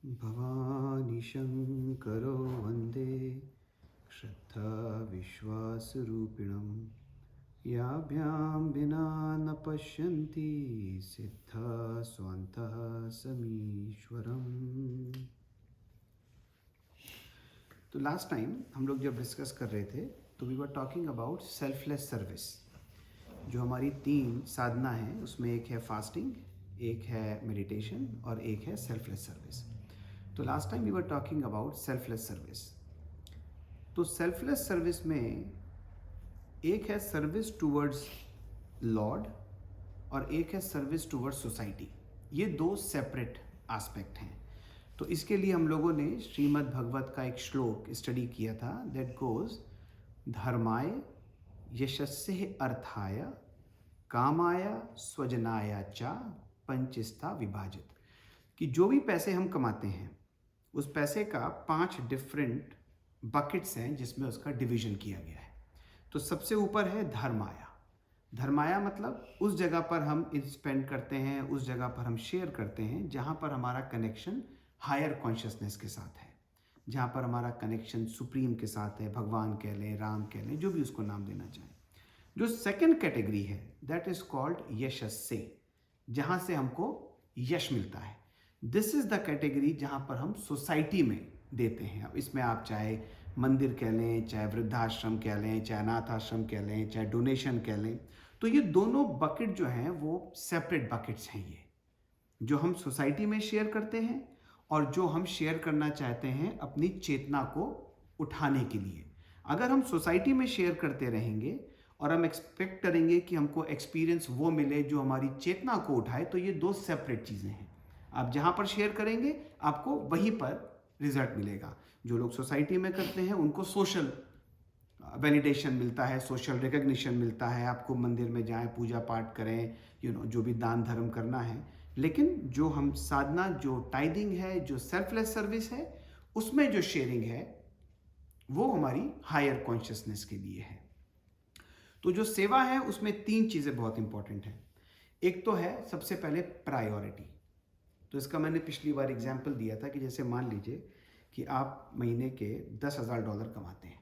भवानी शङ्करो वन्दे श्रद्धा विश्वासरूपिणं याभ्यां विना न पश्यन्ति सिद्धा स्वान्तः समीश्वरम्। तो लास्ट टाइम हम लोग जब डिस्कस कर रहे थे तो we were talking about selfless service. जो हमारी 3 साधना है उसमें एक है फास्टिंग, एक है मेडिटेशन और एक है सेल्फलेस सर्विस। तो last time we were talking about selfless service. तो सेल्फलेस सर्विस में एक है सर्विस टूवर्ड्स लॉर्ड और एक है सर्विस टूवर्ड्स सोसाइटी। ये 2 सेपरेट एस्पेक्ट हैं। तो इसके लिए हम लोगों ने श्रीमद् भगवत का एक श्लोक स्टडी किया था, दैट गोज धर्माय यशस्से अर्थाय कामाय स्वजनाय च पंचस्ता विभाजित। कि जो भी पैसे हम कमाते हैं उस पैसे का 5 डिफरेंट बकेट्स हैं जिसमें उसका डिवीजन किया गया है। तो सबसे ऊपर है धर्माया। धर्माया मतलब उस जगह पर हम स्पेंड करते हैं, उस जगह पर हम शेयर करते हैं जहाँ पर हमारा कनेक्शन हायर कॉन्शियसनेस के साथ है, जहाँ पर हमारा कनेक्शन सुप्रीम के साथ है, भगवान कह लें, राम कह लें, जो भी उसको नाम देना चाहें। जो सेकंड कैटेगरी है दैट इज कॉल्ड यशस्से, जहाँ से हमको यश मिलता है। दिस इज द कैटेगरी जहाँ पर हम सोसाइटी में देते हैं। अब इसमें आप चाहे मंदिर कह लें, चाहे वृद्धाश्रम कह लें, चाहे अनाथ आश्रम कह लें, चाहे डोनेशन कह लें, तो ये दोनों बकेट जो हैं वो सेपरेट बकेट्स हैं। ये जो हम सोसाइटी में शेयर करते हैं और जो हम शेयर करना चाहते हैं अपनी चेतना को उठाने के लिए। अगर हम सोसाइटी में शेयर करते रहेंगे और हम एक्सपेक्ट करेंगे कि हमको एक्सपीरियंस वो मिले जो हमारी चेतना को उठाए, तो ये 2 सेपरेट चीज़ें हैं। आप जहाँ पर शेयर करेंगे आपको वहीं पर रिजल्ट मिलेगा। जो लोग सोसाइटी में करते हैं उनको सोशल वैलिडेशन मिलता है, सोशल रिकग्निशन मिलता है, आपको मंदिर में जाएं, पूजा पाठ करें, जो भी दान धर्म करना है। लेकिन जो हम साधना, जो टाइदिंग है, जो सेल्फलेस सर्विस है, उसमें जो शेयरिंग है वो हमारी हायर कॉन्शियसनेस के लिए है। तो जो सेवा है उसमें 3 चीज़ें बहुत इंपॉर्टेंट हैं। एक तो है सबसे पहले प्रायोरिटी। तो इसका मैंने पिछली बार एग्जाम्पल दिया था कि जैसे मान लीजिए कि आप महीने के $10,000 कमाते हैं,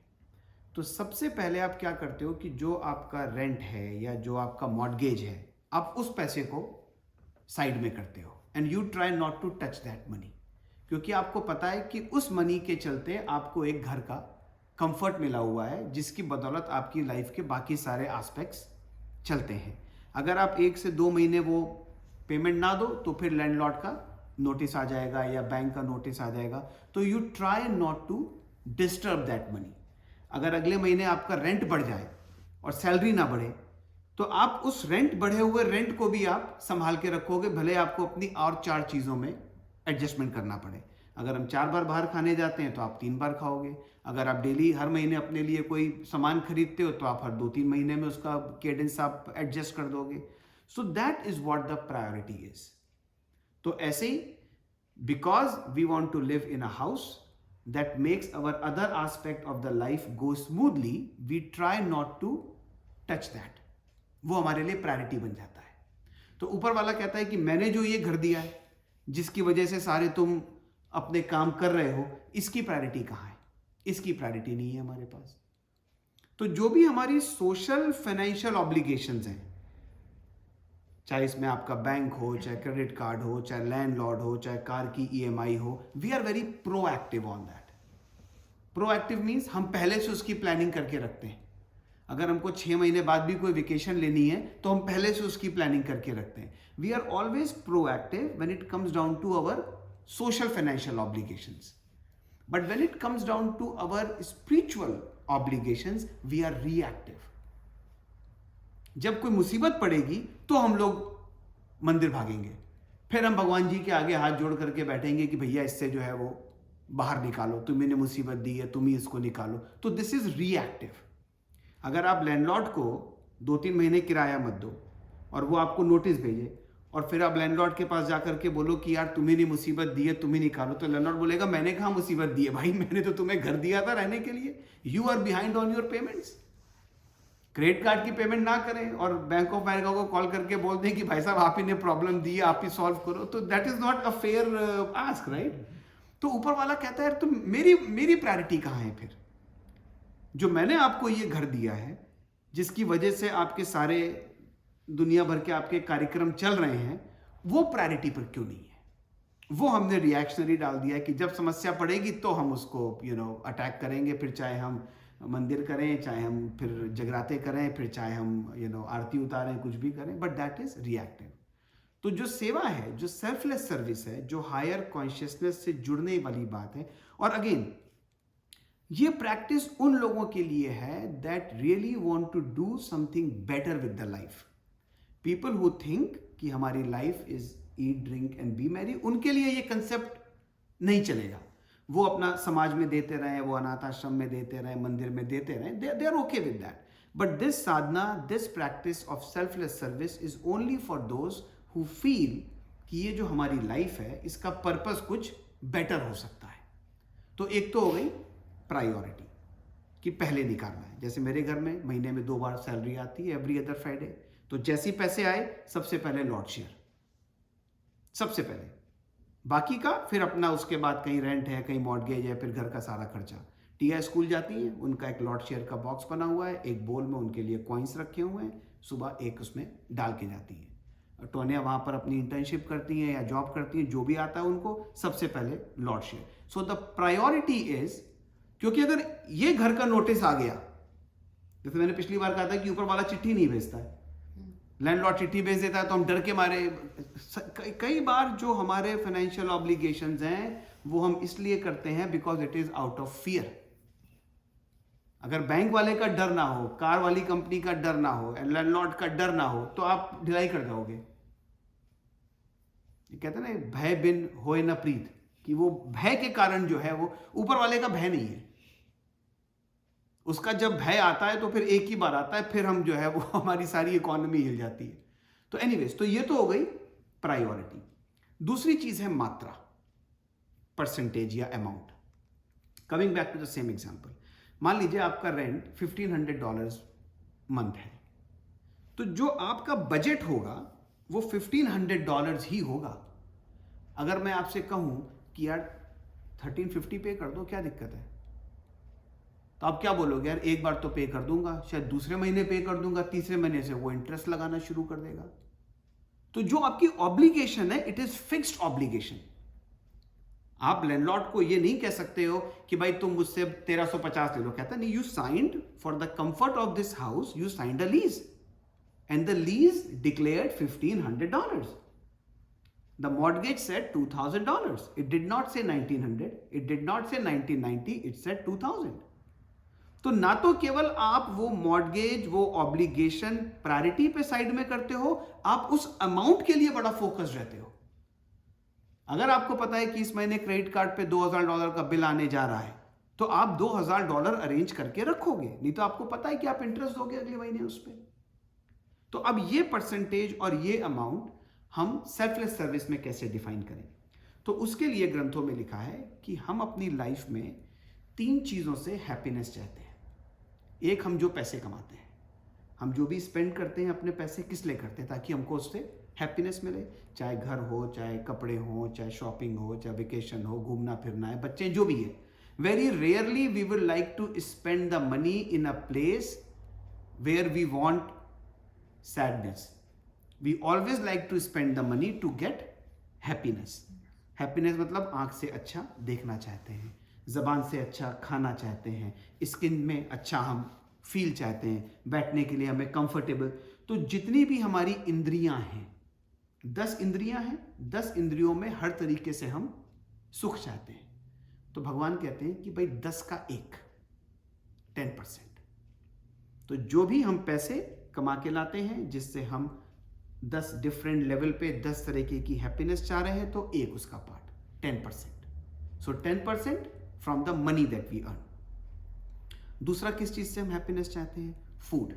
तो सबसे पहले आप क्या करते हो कि जो आपका रेंट है या जो आपका मॉर्गेज है, आप उस पैसे को साइड में करते हो and you try not to touch that money, क्योंकि आपको पता है कि उस मनी के चलते आपको एक घर का कंफर्ट मिला हुआ है जिसकी बदौलत आपकी लाइफ के बाकी सारे एस्पेक्ट्स चलते हैं। अगर आप 1 से 2 महीने वो पेमेंट ना दो तो फिर लैंडलॉर्ड का नोटिस आ जाएगा या बैंक का नोटिस आ जाएगा। तो you try not to disturb that money. अगर अगले महीने आपका रेंट बढ़ जाए और सैलरी ना बढ़े तो आप उस बढ़े हुए रेंट को भी आप संभाल के रखोगे, भले आपको अपनी और 4 चीज़ों में एडजस्टमेंट करना पड़े। अगर हम 4 बार बाहर खाने जाते हैं तो आप 3 बार खाओगे। अगर आप डेली हर महीने अपने लिए कोई सामान खरीदते हो तो आप हर 2-3 महीने में उसका केडेंस आप एडजस्ट कर दोगे। So that is what the priority is. तो ऐसे ही because we want to live in a house that makes our other aspect of the life go smoothly, we try not to touch that. वो हमारे लिए priority बन जाता है। तो ऊपर वाला कहता है कि मैंने जो ये घर दिया है जिसकी वजह से सारे तुम अपने काम कर रहे हो, इसकी प्रायोरिटी कहाँ है? इसकी प्रायोरिटी नहीं है हमारे पास। तो जो भी हमारी सोशल फाइनेंशियल ऑब्लिगेशंस हैं, चाहे इसमें आपका बैंक हो, चाहे क्रेडिट कार्ड हो, चाहे लैंडलॉर्ड हो, चाहे कार की EMI हो, we are very proactive on that. Proactive means हम पहले से उसकी प्लानिंग करके रखते हैं। अगर हमको 6 महीने बाद भी कोई वेकेशन लेनी है तो हम पहले से उसकी प्लानिंग करके रखते हैं। We are always proactive when it comes down to our social financial obligations, but when it comes down to our spiritual obligations we are reactive. जब कोई मुसीबत पड़ेगी तो हम लोग मंदिर भागेंगे, फिर हम भगवान जी के आगे हाथ जोड़ करके बैठेंगे कि भैया इससे जो है वो बाहर निकालो, तुम्हें मुसीबत दी है, तुम ही इसको निकालो। तो दिस इज रिएक्टिव। अगर आप लैंडलॉर्ड को 2-3 महीने किराया मत दो और वो आपको नोटिस भेजे और फिर आप लैंडलॉर्ड के पास जाकर के बोलो कि यार तुम्हें नहीं मुसीबत दी है, तुम ही निकालो, तो लैंडलॉर्ड बोलेगा मैंने कहाँ मुसीबत दी है भाई, मैंने तो तुम्हें घर दिया था रहने के लिए, you are behind on your payments. Credit card की पेमेंट ना करें और बैंक ऑफ अमेरिका को कॉल करके बोल दें कि भाई साहब आप ही ने प्रॉब्लम दी है, आप ही सॉल्व करो, तो that is not a fair ask, right? तो ऊपर वाला कहता है तो मेरी प्रायोरिटी कहाँ है फिर? जो मैंने आपको ये घर दिया है, जिसकी वजह से आपके सारे दुनिया भर के आपके कार्यक्रम चल रहे हैं, वो प्रायोरिटी पर क्यों नहीं है? वो हमने रिएक्शनरी डाल दिया कि जब समस्या पड़ेगी तो हम उसको अटैक करेंगे, फिर चाहे हम मंदिर करें, चाहे हम फिर जगराते करें, फिर चाहे हम आरती उतारें, कुछ भी करें, बट दैट इज रिएक्टिव। तो जो सेवा है, जो सेल्फलेस सर्विस है, जो हायर कॉन्शियसनेस से जुड़ने वाली बात है, और अगेन ये प्रैक्टिस उन लोगों के लिए है that really want to do something better with the life. People who think कि हमारी life is eat drink and be merry, उनके लिए ये कंसेप्ट नहीं चलेगा। वो अपना समाज में देते रहे, वो अनाथ आश्रम में देते रहे, मंदिर में देते रहे, they are okay with that. But this sadhana, this practice of selfless service is only for those who feel कि ये जो हमारी लाइफ है, इसका पर्पस कुछ बेटर हो सकता है। तो एक तो हो गई प्रायोरिटी कि पहले निकालना है। जैसे मेरे घर में महीने में 2 बार सैलरी आती है, एवरी अदर फ्राइडे, तो जैसे ही पैसे आए सबसे पहले लॉट शेयर, सबसे पहले, बाकी का फिर अपना, उसके बाद कहीं रेंट है, कहीं मॉर्गेज है, फिर घर का सारा खर्चा। टिया स्कूल जाती है, उनका एक लॉट शेयर का बॉक्स बना हुआ है, एक बोल में उनके लिए कॉइन्स रखे हुए हैं, सुबह एक उसमें डाल के जाती है। टोनिया वहाँ पर अपनी इंटर्नशिप करती हैं या जॉब करती हैं, जो भी आता है उनको सबसे पहले lot share. So the priority is, क्योंकि अगर ये घर का नोटिस आ गया, जैसे मैंने पिछली बार कहा था कि ऊपर वाला चिट्ठी नहीं भेजता है, लैंडलॉर्ड चिट्ठी भेज देता है, तो हम डर के मारे, कई बार जो हमारे फाइनेंशियल ऑब्लिगेशंस हैं वो हम इसलिए करते हैं because it is out of fear. अगर बैंक वाले का डर ना हो, कार वाली कंपनी का डर ना हो, लैंडलॉर्ड का डर ना हो, तो आप ढिलाई कर जाओगे। ये कहते हैं ना, भय बिन होए न प्रीत, कि वो भय के कारण जो है, वो ऊपर वाले का भय नहीं है। उसका जब भय आता है तो फिर एक ही बार आता है, फिर हम जो है वो हमारी सारी इकोनॉमी हिल जाती है। तो एनीवेज, तो ये तो हो गई प्रायोरिटी। दूसरी चीज है मात्रा, परसेंटेज या amount. Coming back to the same example, मान लीजिए आपका रेंट $1500 मंथ है, तो जो आपका बजट होगा वो $1500 ही होगा। अगर मैं आपसे कहूं कि यार 1350 पे कर दो, क्या दिक्कत है? तो आप क्या बोलोगे? यार एक बार तो पे कर दूंगा, शायद दूसरे महीने पे कर दूंगा, तीसरे महीने से वो इंटरेस्ट लगाना शुरू कर देगा। तो जो आपकी ऑब्लिगेशन है, इट इज फिक्स्ड ऑब्लिगेशन। आप लैंडलॉर्ड को ये नहीं कह सकते हो कि भाई तुम मुझसे 1350 ले लो। कहता नहीं, you signed for the comfort of this house, you signed a lease and the lease declared $1500. The mortgage said $2000. It did not say 1900. It did not say 1990. It said 2000. तो ना तो केवल आप वो मॉर्गेज, वो ऑब्लिगेशन प्रायोरिटी पे side में करते हो, आप उस अमाउंट के लिए बड़ा फोकस रहते हो। अगर आपको पता है कि इस महीने क्रेडिट कार्ड पे $2000 का बिल आने जा रहा है, तो आप $2000 अरेंज करके रखोगे, नहीं तो आपको पता है कि आप इंटरेस्ट दोगे अगले महीने उस पर। तो अब ये परसेंटेज और ये अमाउंट हम सेल्फलेस सर्विस में कैसे डिफाइन करें? तो उसके लिए ग्रंथों में लिखा है कि हम अपनी लाइफ में 3 चीजों से हैप्पीनेस चाहते हैं। एक, हम जो पैसे कमाते हैं, हम जो भी स्पेंड करते हैं अपने पैसे किस लिए करते हैं? ताकि हमको उससे हैप्पीनेस मिले, चाहे घर हो, चाहे कपड़े हो, चाहे शॉपिंग हो, चाहे वेकेशन हो, घूमना फिरना है, बच्चे जो भी है। Very rarely we would like to spend the money in a place where we want sadness. We always like to spend the money to get happiness. Happiness मतलब आंख से अच्छा देखना चाहते हैं, जबान से अच्छा खाना चाहते हैं, स्किन में अच्छा हम फील चाहते हैं, बैठने के लिए हमें कंफर्टेबल। तो जितनी भी हमारी इंद्रियां हैं, 10 इंद्रियां हैं, 10 इंद्रियों में हर तरीके से हम सुख चाहते हैं। तो भगवान कहते हैं कि भाई 10 का 1, 10%। तो जो भी हम पैसे कमा के लाते हैं, जिससे हम 10 डिफरेंट लेवल पे 10 तरीके की हैप्पीनेस चाह रहे हैं, तो एक उसका part 10%। So 10% from the money that we earn. दूसरा, किस चीज से हम हैप्पीनेस चाहते हैं? फूड।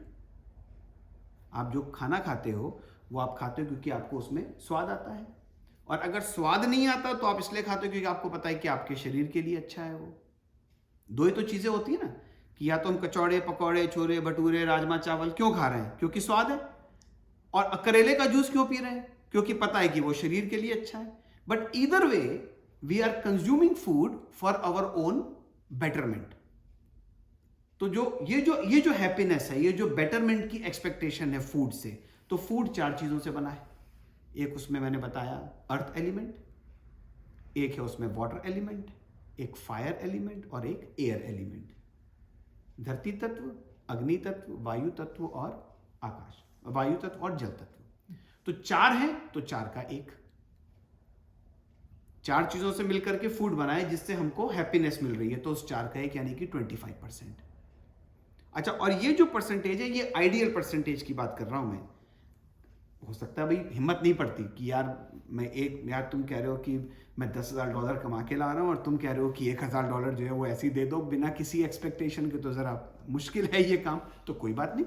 आप जो खाना खाते हो वो आप खाते हो क्योंकि आपको उसमें स्वाद आता है, और अगर स्वाद नहीं आता तो आप इसलिए खाते हो क्योंकि आपको पता है कि आपके शरीर के लिए अच्छा है वो। 2 ही तो चीजें होती है ना, कि या तो हम कचौड़े, पकौड़े, छोले भटूरे, राजमा चावल क्यों खा रहे हैं? क्योंकि स्वाद है। और करेले का जूस क्यों पी रहे हैं? क्योंकि पता है कि वो शरीर के लिए अच्छा है। But either way we are consuming food for our own betterment. तो ये जो हैप्पीनेस है, ये जो बेटरमेंट की एक्सपेक्टेशन है फूड से, तो फूड 4 चीजों से बना है। एक उसमें मैंने बताया अर्थ एलिमेंट, एक है उसमें वाटर एलिमेंट, एक फायर एलिमेंट और एक एयर एलिमेंट। धरती तत्व, अग्नि तत्व, वायु तत्व और आकाश, वायु तत्व और जल तत्व। तो 4 है तो 4 का 1। 4 चीजों से मिलकर के फूड बना है जिससे हमको हैप्पीनेस मिल रही है, तो उस 4 का 1 यानी कि 25%। अच्छा, और ये जो परसेंटेज है ये आइडियल परसेंटेज की बात कर रहा हूं मैं। हो सकता है भाई हिम्मत नहीं पड़ती कि यार तुम कह रहे हो कि मैं $10,000 कमा के ला रहा हूं और तुम कह रहे हो कि $1,000 जो है वो ऐसे ही दे दो बिना किसी एक्सपेक्टेशन के, तो जरा मुश्किल है ये काम। तो कोई बात नहीं,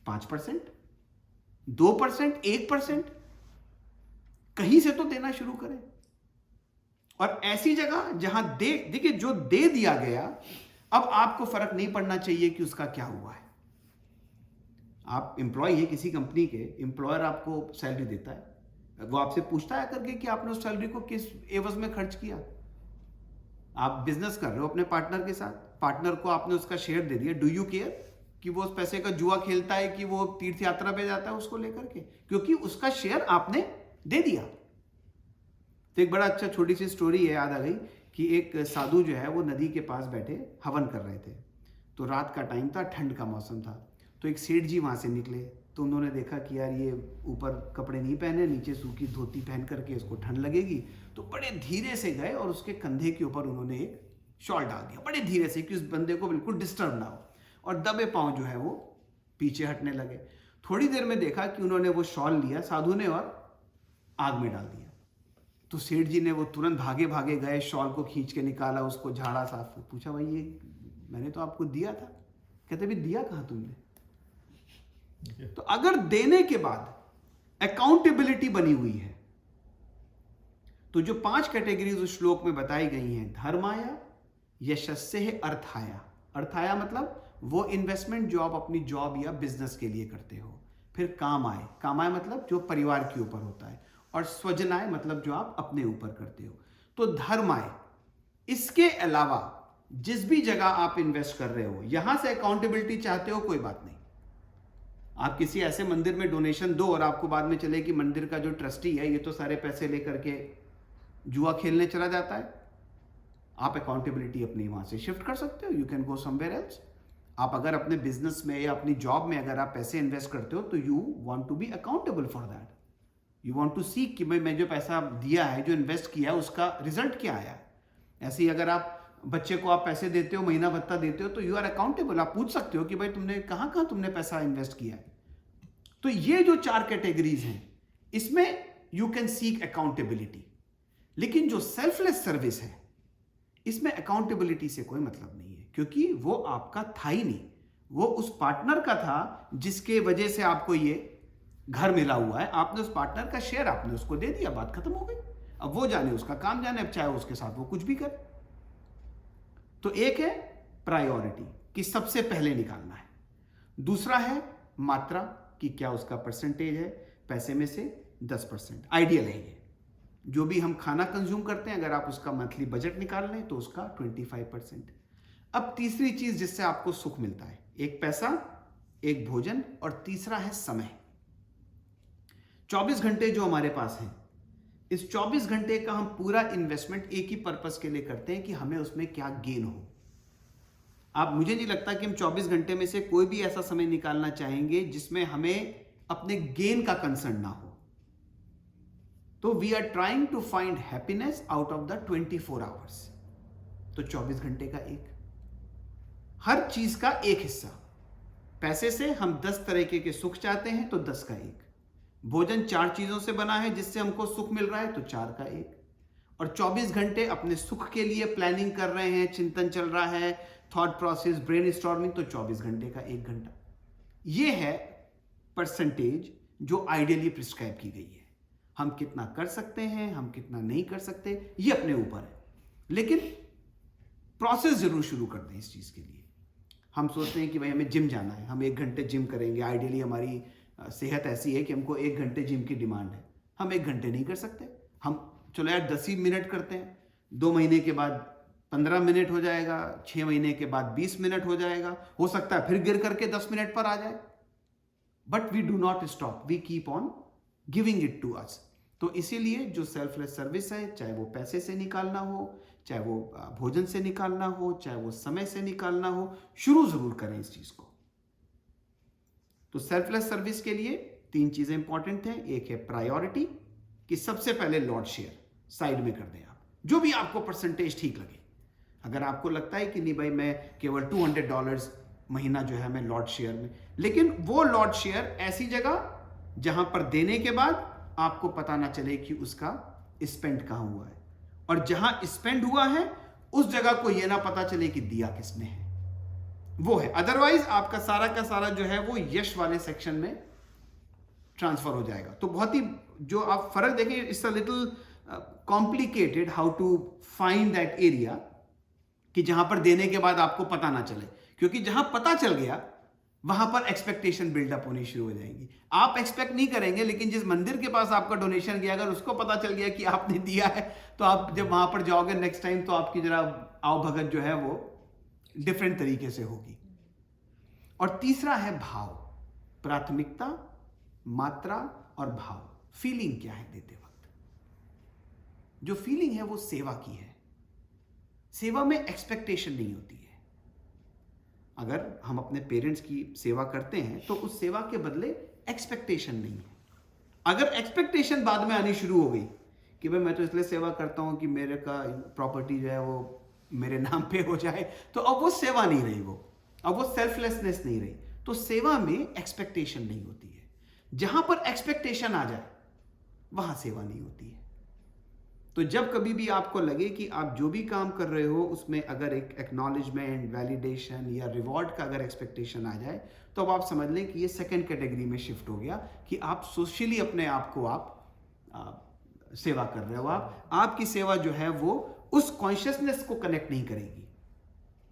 5%, 2%, 1% कहीं से तो देना शुरू करें। और ऐसी जगह जहां देखिए जो दे दिया गया, अब आपको फर्क नहीं पड़ना चाहिए कि उसका क्या हुआ है। आप एम्प्लॉय है किसी कंपनी के, एम्प्लॉयर आपको सैलरी देता है, वो आपसे पूछता है करके कि आपने उस सैलरी को किस एवज में खर्च किया। आप बिजनेस कर रहे हो अपने पार्टनर के साथ, पार्टनर को आपने उसका शेयर दे दिया, डू यू केयर कि वो उस पैसे का जुआ खेलता है कि वो तीर्थ यात्रा पे जाता है उसको लेकर के? क्योंकि उसका शेयर आपने दे दिया। तो एक बड़ा अच्छा छोटी सी स्टोरी है, याद आ गई कि एक साधु जो है वो नदी के पास बैठे हवन कर रहे थे। तो रात का टाइम था, ठंड का मौसम था। तो एक सेठ जी वहाँ से निकले, तो उन्होंने देखा कि यार ये ऊपर कपड़े नहीं पहने, नीचे सूखी धोती पहन करके इसको ठंड लगेगी। तो बड़े धीरे से गए और उसके कंधे के ऊपर उन्होंने एक शॉल डाल दिया, बड़े धीरे से, कि उस बंदे को बिल्कुल डिस्टर्ब ना हो। और दबे पाँव जो है वो पीछे हटने लगे। थोड़ी देर में देखा कि उन्होंने वो शॉल लिया साधु ने और आग में डाल दिया। तो सेठ जी ने वो तुरंत भागे भागे गए, शॉल को खींच के निकाला, उसको झाड़ा साफ, पूछा भाई ये मैंने तो आपको दिया था। कहते भी दिया कहाँ तुमने? तो अगर देने के बाद अकाउंटेबिलिटी बनी हुई है, तो जो 5 कैटेगरीज उस श्लोक में बताई गई हैं, धर्माया, यशस्से, अर्थाया। अर्थाया मतलब वो इन्वेस्टमेंट जो आप अपनी जॉब या बिजनेस के लिए करते हो। फिर कामाय, कामाय मतलब जो परिवार के ऊपर होता है। और स्वजनाय मतलब जो आप अपने ऊपर करते हो। तो धर्माय, इसके अलावा जिस भी जगह आप इन्वेस्ट कर रहे हो, यहां से अकाउंटेबिलिटी चाहते हो, कोई बात नहीं। आप किसी ऐसे मंदिर में डोनेशन दो और आपको बाद में चले कि मंदिर का जो ट्रस्टी है ये तो सारे पैसे लेकर के जुआ खेलने चला जाता है। आप अकाउंटेबिलिटी अपनी वहां से शिफ्ट कर सकते हो, you can go somewhere else. आप अगर अपने बिजनेस में या अपनी जॉब में अगर आप पैसे इन्वेस्ट करते हो, तो you want to be accountable for that. You want to see कि मैं जो पैसा दिया है, जो इन्वेस्ट किया है, उसका रिजल्ट क्या आया है। ऐसे ही अगर आप बच्चे को आप पैसे देते हो, महीना भत्ता देते हो, तो यू आर अकाउंटेबल। आप पूछ सकते हो कि भाई तुमने कहां कहां तुमने पैसा इन्वेस्ट किया है। तो ये जो 4 कैटेगरीज हैं, इसमें यू कैन सीक अकाउंटेबिलिटी। लेकिन जो सेल्फलेस सर्विस है, इसमें अकाउंटेबिलिटी से कोई मतलब नहीं है, क्योंकि वो आपका था ही नहीं। वो उस पार्टनर का था जिसके वजह से आपको ये घर मिला हुआ है। आपने उस पार्टनर का शेयर आपने उसको दे दिया, बात खत्म हो गई। अब वो जाने उसका काम जाने, अब चाहे उसके साथ वो कुछ भी करे। तो एक है प्रायोरिटी कि सबसे पहले निकालना है। दूसरा है मात्रा कि क्या उसका परसेंटेज है पैसे में से 10%। आइडियल है ये। जो भी हम खाना कंज्यूम करते हैं, अगर आप उसका मंथली बजट निकाल लें तो उसका 25%। अब तीसरी चीज जिससे आपको सुख मिलता है, एक पैसा, एक भोजन, और तीसरा है समय। 24 घंटे जो हमारे पास हैं, इस 24 घंटे का हम पूरा इन्वेस्टमेंट एक ही पर्पस के लिए करते हैं कि हमें उसमें क्या गेन हो। आप, मुझे नहीं लगता कि हम 24 घंटे में से कोई भी ऐसा समय निकालना चाहेंगे जिसमें हमें अपने गेन का कंसर्न ना हो। तो we are trying to find happiness out of the 24 hours. तो 24 घंटे का एक, हर चीज का एक हिस्सा। पैसे से हम 10 तरीके के सुख चाहते हैं, तो 10 का एक। भोजन 4 चीजों से बना है जिससे हमको सुख मिल रहा है, तो 4 का एक। और 24 घंटे अपने सुख के लिए प्लानिंग कर रहे हैं, चिंतन चल रहा है, थॉट प्रोसेस, ब्रेन स्टॉर्मिंग, तो 24 घंटे का 1 घंटा। ये है परसेंटेज जो आइडियली प्रिस्क्राइब की गई है। हम कितना कर सकते हैं, हम कितना नहीं कर सकते, ये अपने ऊपर है। लेकिन प्रोसेस जरूर शुरू कर दें इस चीज के लिए। हम सोचते हैं कि भाई हमें जिम जाना है, हम 1 घंटे जिम करेंगे। आइडियली हमारी सेहत ऐसी है कि हमको 1 घंटे जिम की डिमांड है। हम 1 घंटे नहीं कर सकते। हम चलो यार 10 ही मिनट करते हैं, 2 महीने के बाद 15 मिनट हो जाएगा, 6 महीने के बाद 20 मिनट हो जाएगा, हो सकता है फिर गिर करके 10 मिनट पर आ जाए। But we do not stop, we keep on giving it to us. तो इसीलिए जो सेल्फलेस सर्विस है, चाहे वो पैसे से निकालना हो, चाहे वो भोजन से निकालना हो, चाहे वो समय से निकालना हो, शुरू जरूर करें इस चीज को। तो सेल्फलेस सर्विस के लिए 3 चीजें इंपॉर्टेंट हैं। एक है प्रायोरिटी, कि सबसे पहले लॉर्ड शेयर साइड में कर दें आप, जो भी आपको परसेंटेज ठीक लगे। अगर आपको लगता है कि नहीं भाई मैं केवल $200 महीना जो है मैं लॉर्ड शेयर में, लेकिन वो लॉर्ड शेयर ऐसी जगह जहां पर देने के बाद आपको पता ना चले कि उसका स्पेंड कहां हुआ है, और जहां स्पेंड हुआ है उस जगह को यह ना पता चले कि दिया किसने है, वो है। अदरवाइज आपका सारा का सारा जो है वो यश वाले सेक्शन में ट्रांसफर हो जाएगा। तो बहुत ही जो आप फर्क देखें, it's a little complicated how to find that area, कि जहां पर देने के बाद आपको पता ना चले, क्योंकि जहां पता चल गया वहां पर एक्सपेक्टेशन बिल्डअप होनी शुरू हो जाएगी। आप एक्सपेक्ट नहीं करेंगे, लेकिन जिस मंदिर के पास आपका डोनेशन गया, अगर उसको पता चल गया कि आपने दिया है, तो आप जब वहां पर जाओगे नेक्स्ट टाइम, तो आपकी जरा आवभगत जो है वो डिफरेंट तरीके से होगी। और तीसरा है भाव, प्राथमिकता, मात्रा और भाव। फीलिंग क्या है देते वक्त? जो फीलिंग है वो सेवा की है। सेवा में एक्सपेक्टेशन नहीं होती है। अगर हम अपने पेरेंट्स की सेवा करते हैं तो उस सेवा के बदले एक्सपेक्टेशन नहीं है। अगर एक्सपेक्टेशन बाद में आनी शुरू हो गई कि भाई मैं तो इसलिए सेवा करता हूं कि मेरे का प्रॉपर्टी जो है वो मेरे नाम पे हो जाए, तो अब वो सेवा नहीं रही, अब वो सेल्फलेसनेस नहीं रही। तो सेवा में एक्सपेक्टेशन नहीं होती है। जहां पर एक्सपेक्टेशन आ जाए वहां सेवा नहीं होती है। तो जब कभी भी आपको लगे कि आप जो भी काम कर रहे हो उसमें अगर एक एक्नॉलेजमेंट, वैलिडेशन या रिवॉर्ड का अगर एक्सपेक्टेशन आ जाए, तो अब आप समझ लें कि ये सेकंड कैटेगरी में शिफ्ट हो गया, कि आप सोशली अपने आप को आप सेवा कर रहे हो। आपकी सेवा जो है वो उस कॉन्शियसनेस को कनेक्ट नहीं करेगी।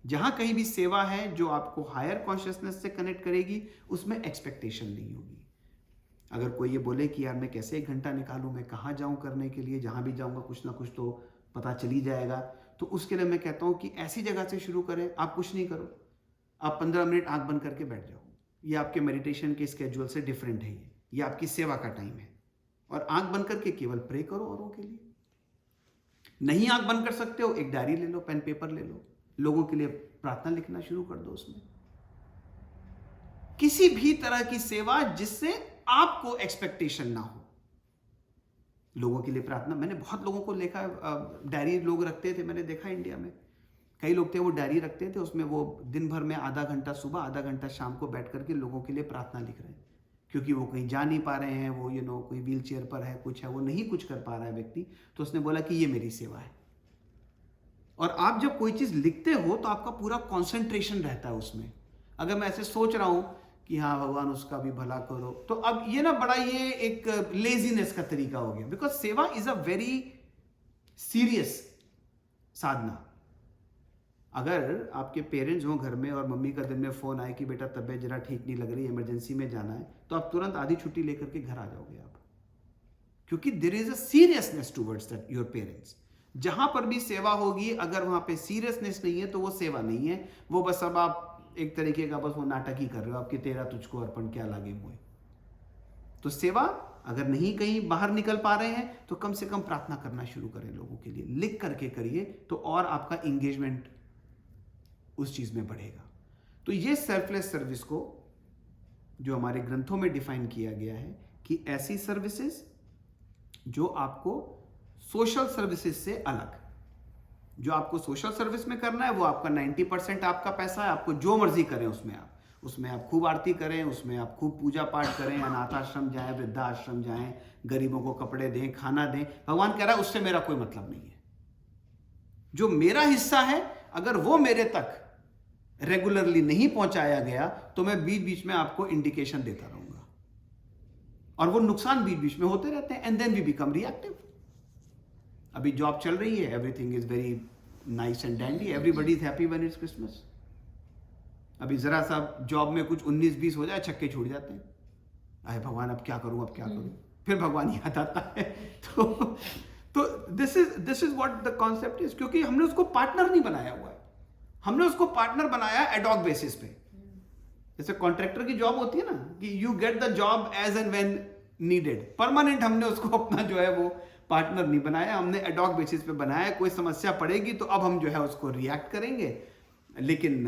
जहां कहीं भी सेवा है जो आपको हायर कॉन्शियसनेस से कनेक्ट करेगी, उसमें एक्सपेक्टेशन नहीं होगी। अगर कोई ये बोले कि यार मैं कैसे 1 घंटा निकालूं, मैं कहाँ जाऊं करने के लिए, जहां भी जाऊंगा कुछ ना कुछ तो पता चल ही जाएगा, तो उसके लिए मैं कहता हूं कि ऐसी जगह से शुरू करें। आप कुछ नहीं करो, आप 15 मिनट आंख बंद करके बैठ जाओ। ये आपके मेडिटेशन के स्केड्यूल से डिफरेंट है। ये आपकी सेवा का टाइम है, और आंख बंद करके केवल प्रे करो औरों के लिए। नहीं आंख बंद कर सकते हो, एक डायरी ले लो, पेन पेपर ले लो, लोगों के लिए प्रार्थना लिखना शुरू कर दो। उसमें किसी भी तरह की सेवा जिससे आपको एक्सपेक्टेशन ना हो। लोगों के लिए प्रार्थना, मैंने बहुत लोगों को देखा, डायरी लोग रखते थे, मैंने देखा इंडिया में कई लोग थे वो डायरी रखते थे, उसमें वो दिन भर में आधा घंटा सुबह, आधा घंटा शाम को बैठ करके लोगों के लिए प्रार्थना लिख रहे हैं, क्योंकि वो कहीं जा नहीं पा रहे हैं, वो कोई व्हील चेयर पर है, कुछ है, वो नहीं कुछ कर पा रहा है व्यक्ति, तो उसने बोला कि ये मेरी सेवा है। और आप जब कोई चीज लिखते हो तो आपका पूरा कॉन्सेंट्रेशन रहता है उसमें। अगर मैं ऐसे सोच रहा हूं कि हाँ भगवान उसका भी भला करो, तो अब ये ना बड़ा ये एक लेजीनेस का तरीका हो गया, बिकॉज सेवा इज अ वेरी सीरियस साधना। अगर आपके पेरेंट्स हो घर में और मम्मी का दिन में फोन आए कि बेटा तबीयत जरा ठीक नहीं लग रही, इमरजेंसी में जाना है, तो आप तुरंत आधी छुट्टी लेकर के घर आ जाओगे आप, क्योंकि there is a seriousness towards that your parents. जहां पर भी सेवा होगी, अगर वहां पे सीरियसनेस नहीं है तो वो सेवा नहीं है, वो बस अब आप एक तरीके का बस वो नाटक ही कर रहे हो, आपकी तेरा तुझको अर्पण क्या लागे मोए। तो सेवा अगर नहीं कहीं बाहर निकल पा रहे हैं तो कम से कम प्रार्थना करना शुरू करें, लोगों के लिए लिख करके करिए, तो और आपका इंगेजमेंट उस चीज में बढ़ेगा। तो ये सेल्फलेस सर्विस को जो हमारे ग्रंथों में डिफाइन किया गया है कि ऐसी सर्विसेज जो आपको सोशल सर्विसेज से अलग, जो आपको सोशल सर्विस में करना है वो आपका 90% आपका पैसा है, आपको जो मर्जी करें उसमें आप खूब आरती करें, उसमें आप खूब पूजा पाठ करें, अनाथ आश्रम जाएं, वृद्धाश्रम जाएं, गरीबों को कपड़े दें, खाना दें। भगवान कह रहा है उससे मेरा कोई मतलब नहीं है। जो मेरा हिस्सा है अगर वो मेरे तक रेगुलरली नहीं पहुंचाया गया तो मैं बीच बीच में आपको इंडिकेशन देता रहूंगा, और वो नुकसान बीच बीच में होते रहते हैं, and then we become reactive. अभी जॉब चल रही है, everything is very nice and dandy, everybody is happy when it's Christmas, अभी ज़रा सा जॉब में कुछ 19-20 हो जाए, छक्के छूट जाते हैं, अरे भगवान अब क्या करूं, अब क्या करूं, फिर भगवान याद आता है। तो this is what the concept is, क्योंकि हमने उसको पार्टनर नहीं बनाया हुआ है, हमने उसको पार्टनर बनाया एडॉक बेसिस पे। जैसे कॉन्ट्रैक्टर की जॉब होती है ना कि you get the job as and when needed, permanent हमने उसको अपना जो है वो पार्टनर नहीं बनाया, हमने एडॉक बेसिस पे बनाया। कोई समस्या पड़ेगी तो अब हम जो है उसको रिएक्ट करेंगे, लेकिन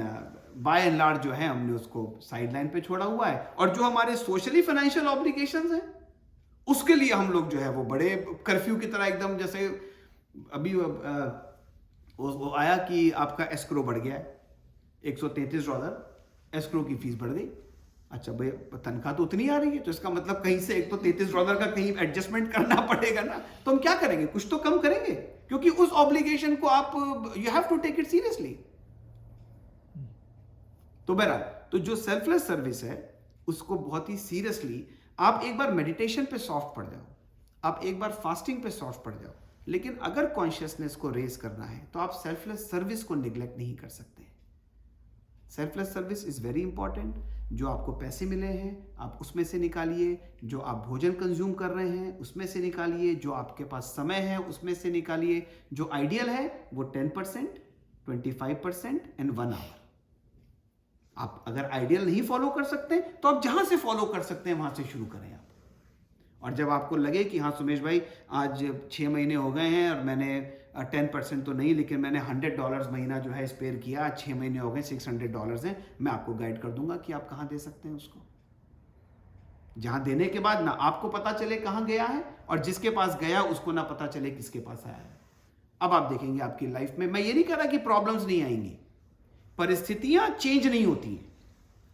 बाय एंड लार्ज जो है हमने उसको साइड लाइन पे छोड़ा हुआ है। और जो हमारे सोशली फाइनेंशियल ऑब्लिगेशंस हैं उसके लिए हम लोग जो है वो बड़े कर्फ्यू की तरह एकदम, जैसे अभी वो आया कि आपका एस्क्रो बढ़ गया है $133, एस्क्रो की फीस बढ़ गई। अच्छा भाई, तनख्वाह तो उतनी आ रही है, तो इसका मतलब कहीं से $133 का कहीं एडजस्टमेंट करना पड़ेगा ना, तो हम क्या करेंगे, कुछ तो कम करेंगे, क्योंकि उस ऑब्लिगेशन को आप you have to take it seriously. तो बहरहाल, तो जो सेल्फलेस सर्विस है उसको बहुत ही सीरियसली, आप एक बार मेडिटेशन पे सॉफ्ट पड़ जाओ, आप एक बार फास्टिंग पे सॉफ्ट पड़ जाओ, लेकिन अगर कॉन्शियसनेस को रेज करना है तो आप सेल्फलेस सर्विस को निग्लेक्ट नहीं कर सकते। Selfless service is very important. जो आपको पैसे मिले हैं आप उसमें से निकालिए, जो आप भोजन कंज्यूम कर रहे हैं उसमें से निकालिए, जो आपके पास समय है उसमें से निकालिए। जो आइडियल है वो 10%, 25% एंड 1 आवर। आप अगर आइडियल नहीं फॉलो कर सकते तो आप जहां से फॉलो कर सकते हैं वहां से शुरू करें आप। और जब आपको लगे कि हाँ सुमेश भाई, आज 6 महीने हो गए हैं और मैंने 10% तो नहीं, लेकिन मैंने $100 महीना जो है स्पेयर किया, आज 6 महीने हो गए, $600 हैं, मैं आपको गाइड कर दूंगा कि आप कहाँ दे सकते हैं उसको। जहां देने के बाद ना आपको पता चले कहाँ गया है, और जिसके पास गया उसको ना पता चले किसके पास आया है। अब आप देखेंगे आपकी लाइफ में, मैं ये नहीं कह रहा कि प्रॉब्लम्स नहीं आएंगी, परिस्थितियां चेंज नहीं होती हैं,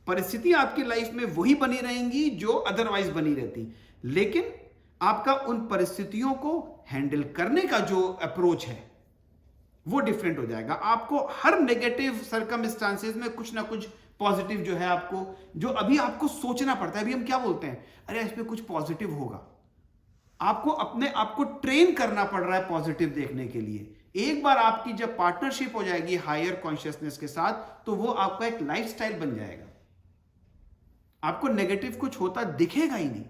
परिस्थितियां आपकी लाइफ में वही बनी रहेंगी जो अदरवाइज बनी रहती, लेकिन आपका उन परिस्थितियों को हैंडल करने का जो अप्रोच है वो डिफरेंट हो जाएगा। आपको हर नेगेटिव सर्कमस्टांसेस में कुछ ना कुछ पॉजिटिव जो है आपको, जो अभी आपको सोचना पड़ता है, अभी हम क्या बोलते हैं, अरे इस पे कुछ पॉजिटिव होगा, आपको अपने आप को ट्रेन करना पड़ रहा है पॉजिटिव देखने के लिए। एक बार आपकी जब पार्टनरशिप हो जाएगी हायर कॉन्शियसनेस के साथ, तो वो आपका एक लाइफस्टाइल बन जाएगा, आपको नेगेटिव कुछ होता दिखेगा ही नहीं,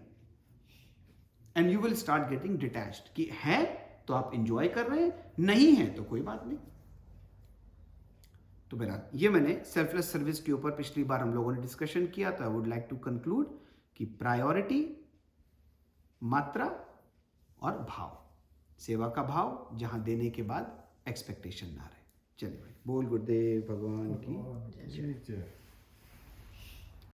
and you will start getting detached कि है तो आप इंजॉय कर रहे हैं, नहीं है तो कोई बात नहीं। तो मेरा ये मैंने सेल्फलेस सर्विस के ऊपर पिछली बार हम लोगों ने डिस्कशन किया था। I would like to conclude कि प्रायोरिटी, मात्रा और भाव, सेवा का भाव जहां देने के बाद एक्सपेक्टेशन ना रहे। चलिए भाई, बोल गुरुदेव भगवान की जय।